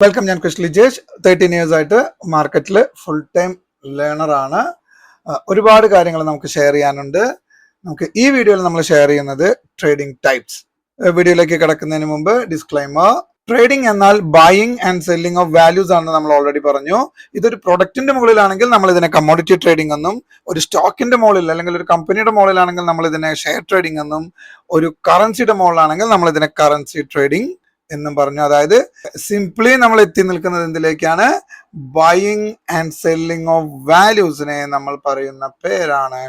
Welcome. ഞാൻ Krish Lijesh. 13 years ആയിട്ട് മാർക്കറ്റിൽ ഫുൾ ടൈം ലേണർ ആണ്. ഒരുപാട് കാര്യങ്ങൾ നമുക്ക് ഷെയർ ചെയ്യാനുണ്ട്. നമുക്ക് ഈ വീഡിയോയിൽ നമ്മൾ ഷെയർ ചെയ്യുന്നത് ട്രേഡിംഗ് ടൈപ്സ്. വീഡിയോയിലേക്ക് കിടക്കുന്നതിന് മുമ്പ് ഡിസ്ക്ലൈമർ. ട്രേഡിംഗ് എന്നാൽ buying and selling of values ആണെന്ന് നമ്മൾ ഓൾറെഡി പറഞ്ഞു. ഇതൊരു പ്രൊഡക്റ്റിന്റെ മുകളിലാണെങ്കിൽ നമ്മൾ ഇതിനെ കമ്മോഡിറ്റി ട്രേഡിംഗ് എന്നും, ഒരു സ്റ്റോക്കിന്റെ മുകളിൽ അല്ലെങ്കിൽ ഒരു കമ്പനിയുടെ മുകളിലാണെങ്കിൽ നമ്മൾ ഇതിനെ ഷെയർ ട്രേഡിംഗ് എന്നും, ഒരു കറൻസിയുടെ മുകളിലാണെങ്കിൽ നമ്മൾ ഇതിനെ കറൻസി ട്രേഡിംഗ് എന്നും പറഞ്ഞു. അതായത് സിംപ്ലി നമ്മൾ എത്തി നിൽക്കുന്നത് എന്തിലേക്കാണ്? ബൈയിങ് ആൻഡ് സെല്ലിംഗ് ഓഫ് വാല്യൂസിനെ നമ്മൾ പറയുന്ന പേരാണ്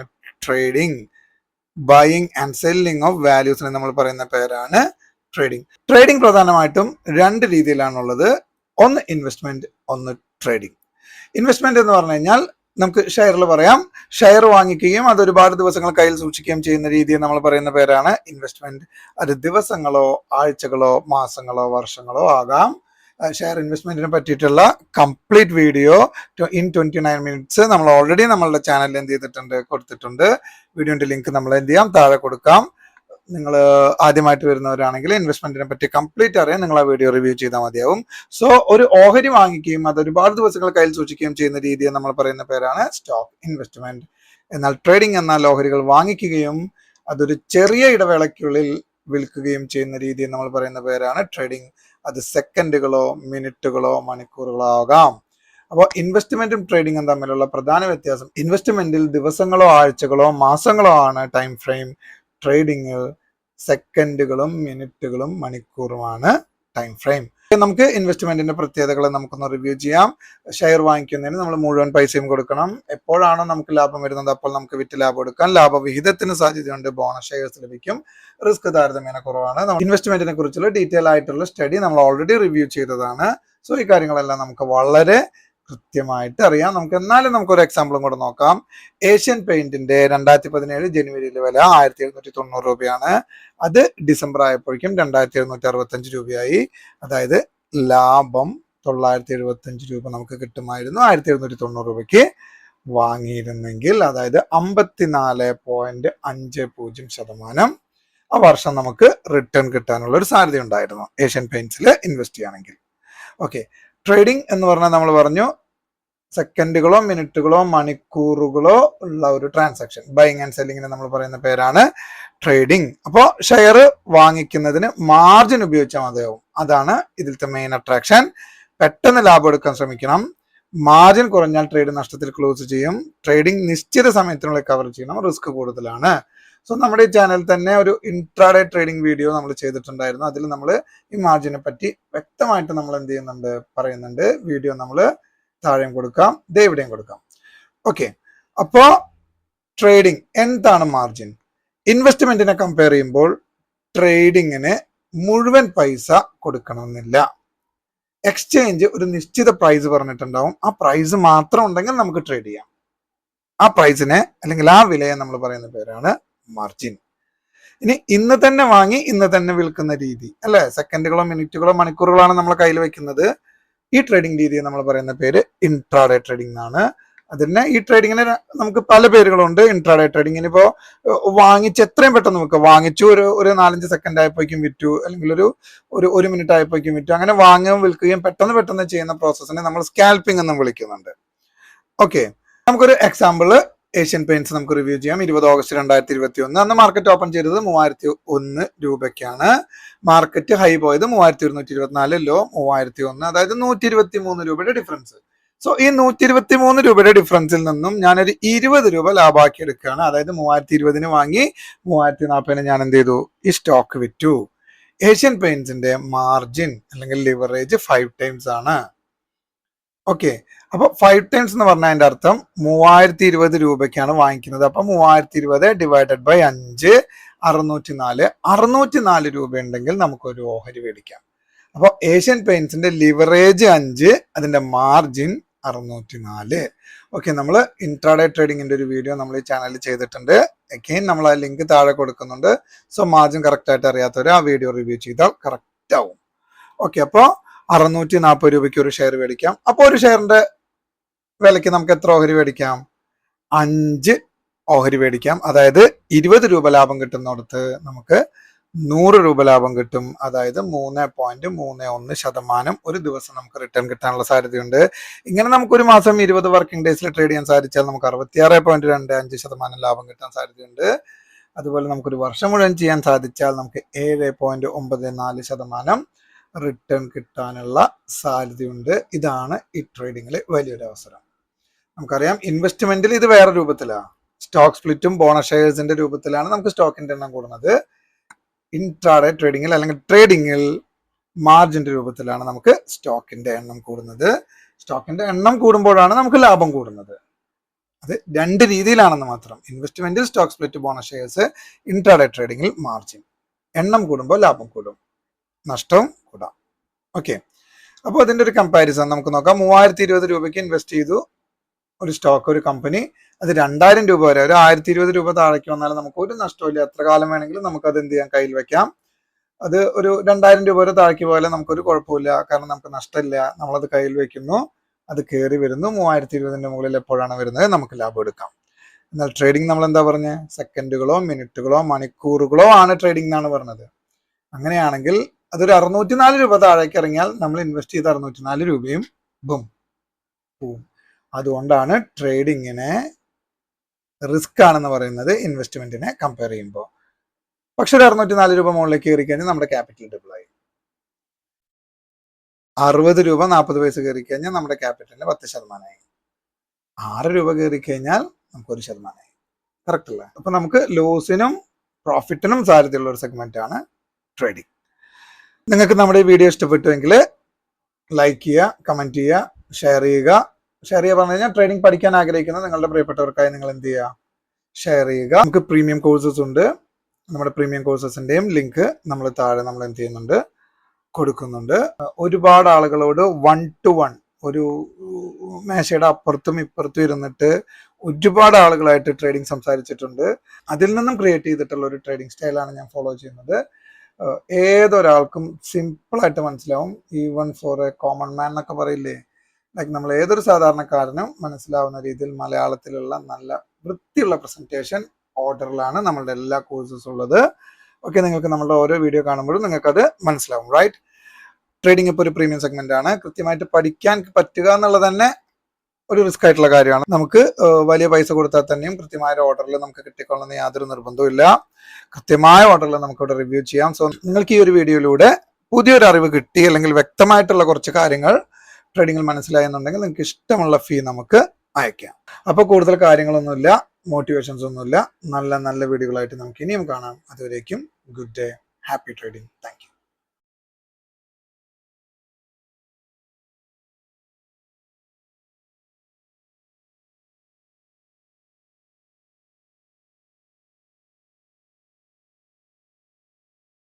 trading. Buying and selling of വാല്യൂസിനെ നമ്മൾ പറയുന്ന പേരാണ് ട്രേഡിംഗ്. ട്രേഡിംഗ് പ്രധാനമായിട്ടും രണ്ട് രീതിയിലാണുള്ളത്. ഒന്ന് ഇൻവെസ്റ്റ്മെന്റ്, ഒന്ന് ട്രേഡിംഗ്. ഇൻവെസ്റ്റ്മെന്റ് എന്ന് പറഞ്ഞു കഴിഞ്ഞാൽ നമുക്ക് ഷെയറിൽ പറയാം. ഷെയർ വാങ്ങിക്കുകയും അത് ഒരുപാട് ദിവസങ്ങൾ കയ്യിൽ സൂക്ഷിക്കുകയും ചെയ്യുന്ന രീതിയെ നമ്മൾ പറയുന്ന പേരാണ് ഇൻവെസ്റ്റ്മെന്റ്. അത് ദിവസങ്ങളോ ആഴ്ചകളോ മാസങ്ങളോ വർഷങ്ങളോ ആകാം. ഷെയർ ഇൻവെസ്റ്റ്മെന്റിനെ പറ്റിയിട്ടുള്ള കംപ്ലീറ്റ് വീഡിയോ ഇൻ 29 മിനിറ്റ്സ് നമ്മൾ ഓൾറെഡി നമ്മളുടെ ചാനലിൽ എന്ത് ചെയ്തിട്ടുണ്ട്, കൊടുത്തിട്ടുണ്ട്. വീഡിയോന്റെ ലിങ്ക് നമ്മൾ എന്ത് ചെയ്യാം, താഴെ കൊടുക്കാം. നിങ്ങൾ ആദ്യമായിട്ട് വരുന്നവരാണെങ്കിൽ ഇൻവെസ്റ്റ്മെന്റിനെ പറ്റി കംപ്ലീറ്റ് അറിയാൻ നിങ്ങൾ ആ വീഡിയോ റിവ്യൂ ചെയ്താൽ മതിയാവും. സോ ഒരു ഓഹരി വാങ്ങിക്കുകയും അത് ഒരുപാട് ദിവസങ്ങൾ കയ്യിൽ സൂക്ഷിക്കുകയും ചെയ്യുന്ന രീതിയെ നമ്മൾ പറയുന്ന പേരാണ് സ്റ്റോക്ക് ഇൻവെസ്റ്റ്മെന്റ്. എന്നാൽ ട്രേഡിംഗ് എന്നാൽ ഓഹരികൾ വാങ്ങിക്കുകയും അതൊരു ചെറിയ ഇടവേളയ്ക്കുള്ളിൽ വിൽക്കുകയും ചെയ്യുന്ന രീതിയെ നമ്മൾ പറയുന്ന പേരാണ് ട്രേഡിംഗ്. അത് സെക്കൻഡുകളോ മിനിറ്റുകളോ മണിക്കൂറുകളോ ആകാം. അപ്പോൾ ഇൻവെസ്റ്റ്മെന്റും ട്രേഡിംഗും തമ്മിലുള്ള പ്രധാന വ്യത്യാസം, ഇൻവെസ്റ്റ്മെന്റിൽ ദിവസങ്ങളോ ആഴ്ചകളോ മാസങ്ങളോ ആണ് ടൈം ഫ്രെയിം. ട്രേഡിംഗിൽ സെക്കൻഡുകളും മിനിറ്റുകളും മണിക്കൂറുമാണ് ടൈം ഫ്രെയിം. നമുക്ക് ഇൻവെസ്റ്റ്മെന്റിന്റെ പ്രത്യേകതകൾ നമുക്കൊന്ന് റിവ്യൂ ചെയ്യാം. ഷെയർ വാങ്ങിക്കുന്നതിന് നമ്മൾ മുഴുവൻ പൈസയും കൊടുക്കണം. എപ്പോഴാണോ നമുക്ക് ലാഭം വരുന്നത് അപ്പോൾ നമുക്ക് വിറ്റ് ലാഭം എടുക്കാം. ലാഭവിഹിതത്തിന് സാധ്യതയുണ്ട്. ബോണസ് ഷെയർസ് ലഭിക്കും. റിസ്ക് താരതമ്യേന കുറവാണ്. ഇൻവെസ്റ്റ്മെന്റിനെ കുറിച്ചുള്ള ഡീറ്റെയിൽ ആയിട്ടുള്ള സ്റ്റഡി നമ്മൾ ഓൾറെഡി റിവ്യൂ ചെയ്തതാണ്. സോ ഈ കാര്യങ്ങളെല്ലാം നമുക്ക് വളരെ കൃത്യമായിട്ട് അറിയാം. എന്നാലും നമുക്കൊരു എക്സാമ്പിളും കൂടെ നോക്കാം. ഏഷ്യൻ പെയിന്റിന്റെ 2017 ജനുവരിയിലെ വില 1790 രൂപയാണ്. അത് ഡിസംബർ ആയപ്പോഴേക്കും 2765 രൂപയായി. അതായത് ലാഭം 975 രൂപ നമുക്ക് കിട്ടുമായിരുന്നു 1790 രൂപയ്ക്ക് വാങ്ങിയിരുന്നെങ്കിൽ. അതായത് 54.50% ആ വർഷം നമുക്ക് റിട്ടേൺ കിട്ടാനുള്ള ഒരു സാധ്യത ഉണ്ടായിരുന്നു ഏഷ്യൻ പെയിന്റ്സിൽ ഇൻവെസ്റ്റ് ചെയ്യുകയാണെങ്കിൽ. ഓക്കെ, ട്രേഡിംഗ് എന്ന് പറഞ്ഞാൽ നമ്മൾ പറഞ്ഞു സെക്കൻഡുകളോ മിനിറ്റുകളോ മണിക്കൂറുകളോ ഉള്ള ഒരു ട്രാൻസാക്ഷൻ. ബൈയിങ് ആൻഡ് സെല്ലിങ്ങിനെ നമ്മൾ പറയുന്ന പേരാണ് ട്രേഡിംഗ്. അപ്പോൾ ഷെയർ വാങ്ങിക്കുന്നതിന് മാർജിൻ ഉപയോഗിച്ചാൽ മതിയാവും. അതാണ് ഇതിലത്തെ മെയിൻ അട്രാക്ഷൻ. പെട്ടെന്ന് ലാഭം എടുക്കാൻ ശ്രമിക്കണം. മാർജിൻ കുറഞ്ഞാൽ ട്രേഡ് നഷ്ടത്തിൽ ക്ലോസ് ചെയ്യും. ട്രേഡിംഗ് നിശ്ചിത സമയത്തിനുള്ളിൽ കവർ ചെയ്യണം. റിസ്ക് കൂടുതലാണ്. സോ നമ്മുടെ ഈ ചാനൽ തന്നെ ഒരു ഇൻട്രാഡേ ട്രേഡിംഗ് വീഡിയോ നമ്മൾ ചെയ്തിട്ടുണ്ടായിരുന്നു. അതിൽ നമ്മൾ ഈ മാർജിനെ പറ്റി വ്യക്തമായിട്ട് നമ്മൾ എന്ത് ചെയ്യുന്നുണ്ട്, പറയുന്നുണ്ട്. വീഡിയോ നമ്മൾ താഴെയും കൊടുക്കാം, ഇവിടെയും കൊടുക്കാം. ഓക്കെ, അപ്പോ ട്രേഡിംഗ് എന്താണ് മാർജിൻ? ഇൻവെസ്റ്റ്മെന്റിനെ കമ്പയർ ചെയ്യുമ്പോൾ ട്രേഡിങ്ങിന് മുഴുവൻ പൈസ കൊടുക്കണമെന്നില്ല. എക്സ്ചേഞ്ച് ഒരു നിശ്ചിത പ്രൈസ് പറഞ്ഞിട്ടുണ്ടാവും. ആ പ്രൈസ് മാത്രം ഉണ്ടെങ്കിൽ നമുക്ക് ട്രേഡ് ചെയ്യാം. ആ പ്രൈസിനെ അല്ലെങ്കിൽ ആ വിലയെ നമ്മൾ പറയുന്ന പേരാണ് മാർജിൻ. ഇനി ഇന്ന് തന്നെ വാങ്ങി ഇന്ന് തന്നെ വിൽക്കുന്ന രീതി അല്ലെ, സെക്കൻഡുകളോ മിനിറ്റുകളോ മണിക്കൂറുകളാണ് നമ്മൾ കയ്യിൽ വെക്കുന്നത്. ഈ ട്രേഡിംഗ് രീതിയെ നമ്മൾ പറയുന്ന പേര് ഇൻട്രാഡേ ട്രേഡിംഗ് എന്നാണ്. അതിന് ഈ ട്രേഡിങ്ങിന് നമുക്ക് പല പേരുകളുണ്ട്. ഇൻട്രാഡേ ട്രേഡിങ്ങിന് ഇപ്പോൾ വാങ്ങിച്ച് എത്രയും പെട്ടെന്ന് നമുക്ക് വാങ്ങിച്ചു ഒരു 4-5 സെക്കൻഡ് ആയപ്പോഴേക്കും വിറ്റു, അല്ലെങ്കിൽ ഒരു മിനിറ്റ് ആയപ്പോഴേക്കും വിറ്റു, അങ്ങനെ വാങ്ങുകയും വിൽക്കുകയും പെട്ടെന്ന് ചെയ്യുന്ന പ്രോസസ്സിനെ നമ്മൾ സ്കാൽപ്പിംഗ് എന്നും വിളിക്കുന്നുണ്ട്. ഓക്കെ, നമുക്കൊരു എക്സാമ്പിൾ ഏഷ്യൻ പെയിന്റ്സ് നമുക്ക് റിവ്യൂ ചെയ്യാം. 20 ഓഗസ്റ്റ് 2021 അന്ന് മാർക്കറ്റ് ഓപ്പൺ ചെയ്തത് 3001 രൂപയ്ക്കാണ്. മാർക്കറ്റ് ഹൈ പോയത് 3224, ലോ 3001, അതായത് 123 രൂപയുടെ ഡിഫറൻസ്. സോ ഈ 123 രൂപയുടെ ഡിഫറൻസിൽ നിന്നും ഞാനൊരു 20 രൂപ ലാഭമാക്കി എടുക്കുകയാണ്. അതായത് 3020 വാങ്ങി 3040 ഞാൻ എന്ത് ചെയ്തു, ഈ സ്റ്റോക്ക് വിറ്റു. ഏഷ്യൻ പെയിന്റ്സിന്റെ മാർജിൻ അല്ലെങ്കിൽ ലിവറേജ് 5 times ആണ്. ഓക്കെ, അപ്പൊ 5 times എന്ന് പറഞ്ഞാൽ അതിന്റെ അർത്ഥം 3020 രൂപയ്ക്കാണ് വാങ്ങിക്കുന്നത്. അപ്പൊ 3020 ഡിവൈഡഡ് ബൈ 5, 604 രൂപ ഉണ്ടെങ്കിൽ നമുക്കൊരു ഓഹരി മേടിക്കാം. അപ്പൊ ഏഷ്യൻ പെയിന്റ്സിന്റെ ലിവറേജ് 5, അതിന്റെ മാർജിൻ 604. ഓക്കെ, നമ്മൾ ഇൻട്രാഡേ ട്രേഡിങ്ങിന്റെ ഒരു വീഡിയോ നമ്മൾ ഈ ചാനലിൽ ചെയ്തിട്ടുണ്ട്. അഗെയിൻ നമ്മൾ ആ ലിങ്ക് താഴെ കൊടുക്കുന്നുണ്ട്. സോ മാർജിൻ കറക്റ്റ് ആയിട്ട് അറിയാത്തവർ ആ വീഡിയോ റിവ്യൂ ചെയ്താൽ കറക്റ്റ് ആവും. ഓക്കെ, അപ്പോൾ 640 രൂപയ്ക്ക് ഒരു ഷെയർ മേടിക്കാം. അപ്പോൾ ഒരു ഷെയറിന്റെ വിലയ്ക്ക് നമുക്ക് എത്ര ഓഹരി മേടിക്കാം? 5 ഓഹരി മേടിക്കാം. അതായത് 20 രൂപ ലാഭം കിട്ടുന്നിടത്ത് നമുക്ക് 100 രൂപ ലാഭം കിട്ടും. അതായത് 3.31% ഒരു ദിവസം നമുക്ക് റിട്ടേൺ കിട്ടാനുള്ള സാധ്യതയുണ്ട്. ഇങ്ങനെ നമുക്ക് ഒരു മാസം 20 വർക്കിംഗ് ഡേയ്സിൽ ട്രേഡ് ചെയ്യാൻ സാധിച്ചാൽ നമുക്ക് 66.25% ലാഭം കിട്ടാൻ സാധ്യതയുണ്ട്. അതുപോലെ നമുക്കൊരു വർഷം മുഴുവൻ ചെയ്യാൻ സാധിച്ചാൽ നമുക്ക് 7.94% റിട്ടേൺ കിട്ടാനുള്ള സാധ്യതയുണ്ട്. ഇതാണ് ഈ ട്രേഡിങ്ങിൽ വലിയൊരു അവസരം. നമുക്കറിയാം ഇൻവെസ്റ്റ്മെന്റിൽ ഇത് വേറെ രൂപത്തിലാണ്. സ്റ്റോക്ക് സ്പ്ലിറ്റും ബോണസ് ഷെയർസിന്റെ രൂപത്തിലാണ് നമുക്ക് സ്റ്റോക്കിന്റെ എണ്ണം കൂടുന്നത്. ഇൻട്രാഡേ ട്രേഡിങ്ങിൽ അല്ലെങ്കിൽ ട്രേഡിങ്ങിൽ മാർജിന്റെ രൂപത്തിലാണ് നമുക്ക് സ്റ്റോക്കിന്റെ എണ്ണം കൂടുന്നത്. സ്റ്റോക്കിന്റെ എണ്ണം കൂടുമ്പോഴാണ് നമുക്ക് ലാഭം കൂടുന്നത്. അത് രണ്ട് രീതിയിലാണെന്ന് മാത്രം. ഇൻവെസ്റ്റ്മെന്റിൽ stock split bonus shares, intraday ട്രേഡിങ്ങിൽ മാർജിൻ. എണ്ണം കൂടുമ്പോൾ ലാഭം കൂടും, നഷ്ടവും കൂടാം. ഓക്കെ, അപ്പോൾ അതിന്റെ ഒരു കമ്പാരിസൺ നമുക്ക് നോക്കാം. 3020 രൂപയ്ക്ക് ഇൻവെസ്റ്റ് ചെയ്തു ഒരു സ്റ്റോക്ക്, ഒരു കമ്പനി. അത് 2000 രൂപ വരെ, ഒരു 1020 രൂപ താഴേക്ക് വന്നാൽ നമുക്ക് ഒരു നഷ്ടമില്ല. എത്ര കാലം വേണമെങ്കിലും നമുക്ക് അത് എന്ത് ചെയ്യാൻ, കയ്യിൽ വെക്കാം. അത് ഒരു 2000 രൂപ വരെ താഴേക്ക് പോയാലും നമുക്കൊരു കുഴപ്പമില്ല, കാരണം നമുക്ക് നഷ്ടമില്ല. നമ്മളത് കയ്യിൽ വെക്കുന്നു, അത് കയറി വരുന്നു. 3020ന്റെ മുകളിൽ എപ്പോഴാണ് വരുന്നത് നമുക്ക് ലാഭം എടുക്കാം. എന്നാൽ ട്രേഡിംഗ് നമ്മൾ എന്താ പറഞ്ഞത്, സെക്കൻഡുകളോ മിനിറ്റുകളോ മണിക്കൂറുകളോ ആണ് ട്രേഡിംഗ് എന്നാണ് പറഞ്ഞത്. അങ്ങനെയാണെങ്കിൽ അതൊരു 604 രൂപ താഴേക്ക് ഇറങ്ങിയാൽ നമ്മൾ ഇൻവെസ്റ്റ് ചെയ്ത 604 രൂപയും ബും പോവും. അതുകൊണ്ടാണ് ട്രേഡിങ്ങിനെ റിസ്ക് ആണെന്ന് പറയുന്നത് ഇൻവെസ്റ്റ്മെന്റിനെ കമ്പയർ ചെയ്യുമ്പോൾ. പക്ഷെ ഒരു 604 രൂപ മുകളിലേക്ക് കയറി കഴിഞ്ഞാൽ നമ്മുടെ ക്യാപിറ്റൽ ഡബിൾ ആയി. 60 രൂപ 40 പൈസ കയറി കഴിഞ്ഞാൽ നമ്മുടെ ക്യാപിറ്റലിന് 10% ആയി. 6 രൂപ കയറി കഴിഞ്ഞാൽ നമുക്ക് 1% ആയി. കറക്റ്റ് അല്ലേ? അപ്പൊ നമുക്ക് ലോസിനും പ്രോഫിറ്റിനും സാധ്യതയുള്ള ഒരു സെഗ്മെന്റ് ആണ് ട്രേഡിംഗ്. നിങ്ങൾക്ക് നമ്മുടെ ഈ വീഡിയോ ഇഷ്ടപ്പെട്ടുവെങ്കിൽ ലൈക്ക് ചെയ്യുക, കമന്റ് ചെയ്യുക, ഷെയർ ചെയ്യുക. ഷെയർ ചെയ്യുക പറഞ്ഞു കഴിഞ്ഞാൽ ട്രേഡിംഗ് പഠിക്കാൻ ആഗ്രഹിക്കുന്ന നിങ്ങളുടെ പ്രിയപ്പെട്ടവർക്കായി നിങ്ങൾ എന്ത് ചെയ്യുക, ഷെയർ ചെയ്യുക. നമുക്ക് പ്രീമിയം കോഴ്സസ് ഉണ്ട്. നമ്മുടെ പ്രീമിയം കോഴ്സസിന്റെയും ലിങ്ക് നമ്മൾ താഴെ നമ്മൾ എന്ത് ചെയ്യുന്നുണ്ട്, കൊടുക്കുന്നുണ്ട്. ഒരുപാട് ആളുകളോട് 1 to 1 ഒരു മേശയുടെ അപ്പുറത്തും ഇപ്പുറത്തും ഇരുന്നിട്ട് ഒരുപാട് ആളുകളായിട്ട് ട്രേഡിംഗ് സംസാരിച്ചിട്ടുണ്ട്. അതിൽ നിന്നും ക്രിയേറ്റ് ചെയ്തിട്ടുള്ള ഒരു ട്രേഡിംഗ് സ്റ്റൈലാണ് ഞാൻ ഫോളോ ചെയ്യുന്നത്. ഏതൊരാൾക്കും സിമ്പിളായിട്ട് മനസ്സിലാവും. Even for A common man എന്നൊക്കെ പറയില്ലേ, ലൈക്ക് നമ്മൾ ഏതൊരു സാധാരണക്കാരനും മനസ്സിലാവുന്ന രീതിയിൽ മലയാളത്തിലുള്ള നല്ല വൃത്തിയുള്ള പ്രസന്റേഷൻ ഓർഡറിലാണ് നമ്മളുടെ എല്ലാ കോഴ്സസും ഉള്ളത്. ഓക്കെ, നിങ്ങൾക്ക് നമ്മളുടെ ഓരോ വീഡിയോ കാണുമ്പോഴും നിങ്ങൾക്കത് മനസ്സിലാവും. റൈറ്റ്? ട്രേഡിംഗ് ഇപ്പോൾ ഒരു പ്രീമിയം സെഗ്മെന്റ് ആണ്. കൃത്യമായിട്ട് പഠിക്കാൻ പറ്റുക എന്നുള്ളത് തന്നെ ഒരു റിസ്ക് ആയിട്ടുള്ള കാര്യമാണ്. നമുക്ക് വലിയ പൈസ കൊടുത്താൽ തന്നെയും കൃത്യമായ ഓർഡറിൽ നമുക്ക് കിട്ടിക്കൊള്ളുന്ന യാതൊരു നിർബന്ധവും ഇല്ല. കൃത്യമായ ഓർഡറിൽ നമുക്ക് ഇവിടെ റിവ്യൂ ചെയ്യാം. സോ നിങ്ങൾക്ക് ഈ ഒരു വീഡിയോയിലൂടെ പുതിയൊരു അറിവ് കിട്ടി, അല്ലെങ്കിൽ വ്യക്തമായിട്ടുള്ള കുറച്ച് കാര്യങ്ങൾ ട്രേഡിങ്ങിൽ മനസ്സിലായെന്നുണ്ടെങ്കിൽ നിങ്ങൾക്ക് ഇഷ്ടമുള്ള ഫീ നമുക്ക് അയക്കാം. അപ്പോൾ കൂടുതൽ കാര്യങ്ങളൊന്നുമില്ല, മോട്ടിവേഷൻസ് ഒന്നുമില്ല. നല്ല നല്ല വീഡിയോകളായിട്ട് നമുക്ക് ഇനിയും കാണാം. അതുവരേക്കും good day, happy trading. Thank you.